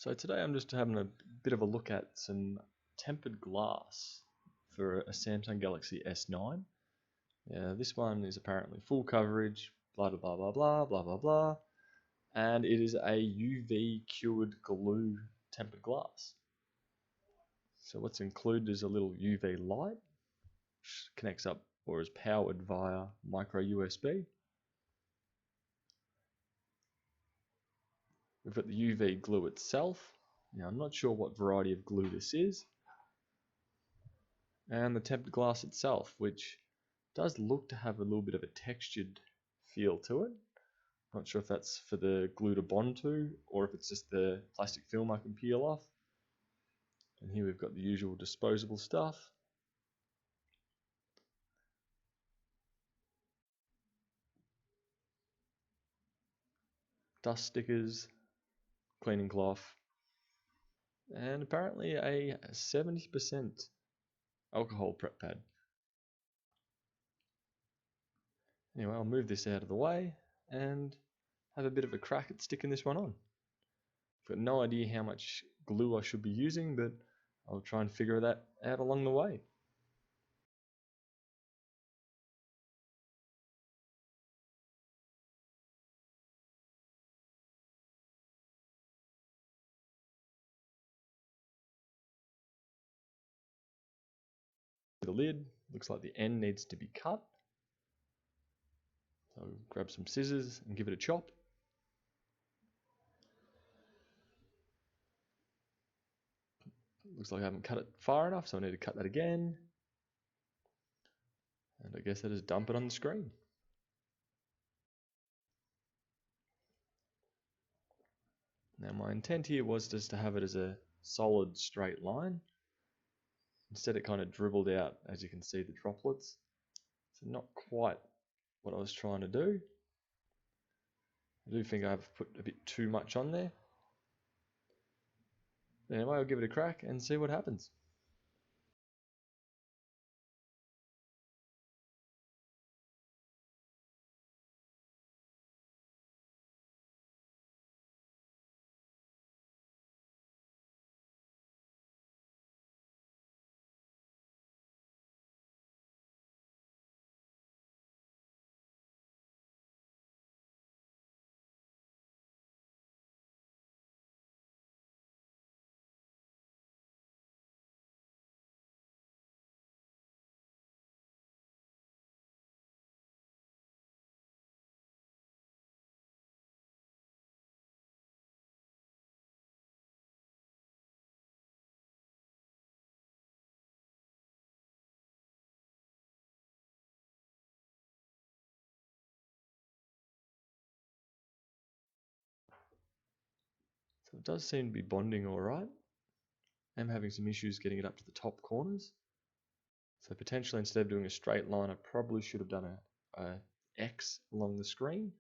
So today I'm just having a bit of a look at some tempered glass for a Samsung Galaxy S9. This one is apparently full coverage, blah blah blah blah blah blah blah, and it is a UV cured glue tempered glass. So what's included is a little UV light, which connects up or is powered via micro USB. We've got the UV glue itself. Now I'm not sure what variety of glue this is. And the tempered glass itself, which does look to have a little bit of a textured feel to it. Not sure if that's for the glue to bond to, or if it's just the plastic film I can peel off. And here we've got the usual disposable stuff. Dust stickers, cleaning cloth, and apparently a 70% alcohol prep pad. Anyway, I'll move this out of the way and have a bit of a crack at sticking this one on. I've got no idea how much glue I should be using, but I'll try and figure that out along the way. The lid looks like the end needs to be cut. So I'll grab some scissors and give it a chop. Looks like I haven't cut it far enough, so I need to cut that again. And I guess I just dump it on the screen. Now my intent here was just to have it as a solid straight line. Instead it kind of dribbled out, as you can see, the droplets. So not quite what I was trying to do. I do think I've put a bit too much on there. Anyway, I'll give it a crack and see what happens. So it does seem to be bonding alright. I'm having some issues getting it up to the top corners. So potentially instead of doing a straight line, I probably should have done a X along the screen.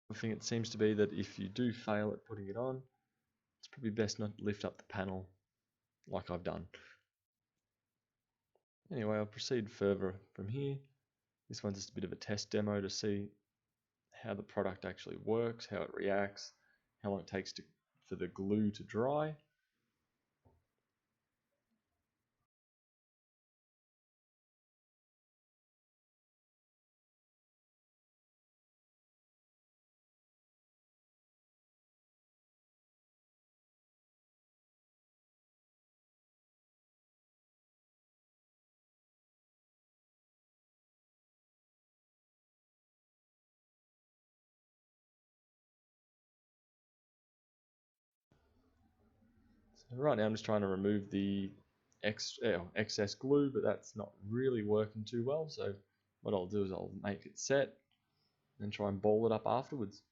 The thing it seems to be that if you do fail at putting it on, it's probably best not to lift up the panel like I've done. Anyway, I'll proceed further from here. This one's just a bit of a test demo to see how the product actually works, how it reacts, how long it takes for the glue to dry. Right now I'm just trying to remove the excess glue, but that's not really working too well, so what I'll do is I'll make it set and try and ball it up afterwards.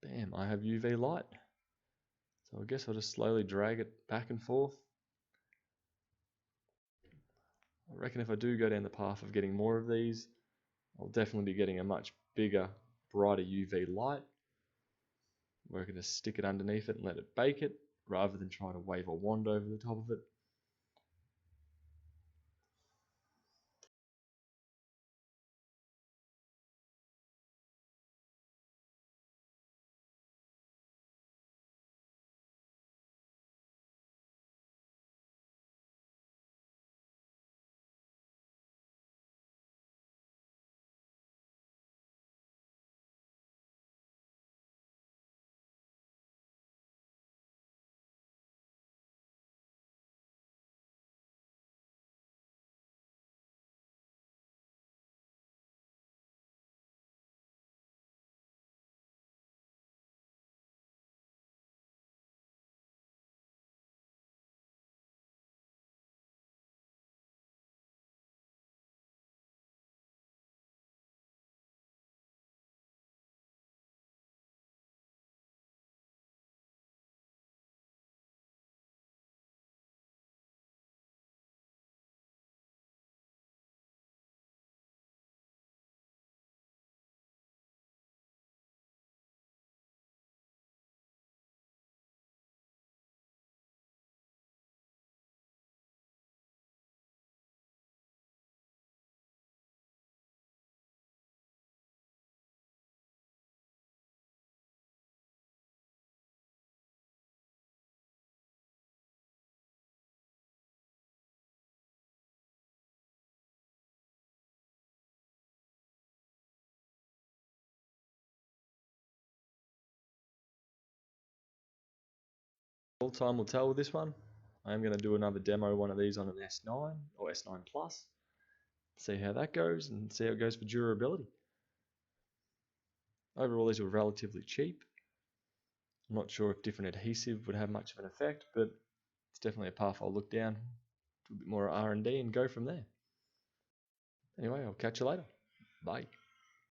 Bam, I have UV light. So I guess I'll just slowly drag it back and forth. I reckon if I do go down the path of getting more of these, I'll definitely be getting a much bigger, brighter UV light. We're going to stick it underneath it and let it bake it, rather than try to wave a wand over the top of it. All time will tell with this one. I am going to do another demo one of these on an S9 or S9 Plus. See how that goes and see how it goes for durability. Overall, these were relatively cheap. I'm not sure if different adhesive would have much of an effect, but it's definitely a path I'll look down, do a bit more R&D and go from there. Anyway, I'll catch you later. Bye.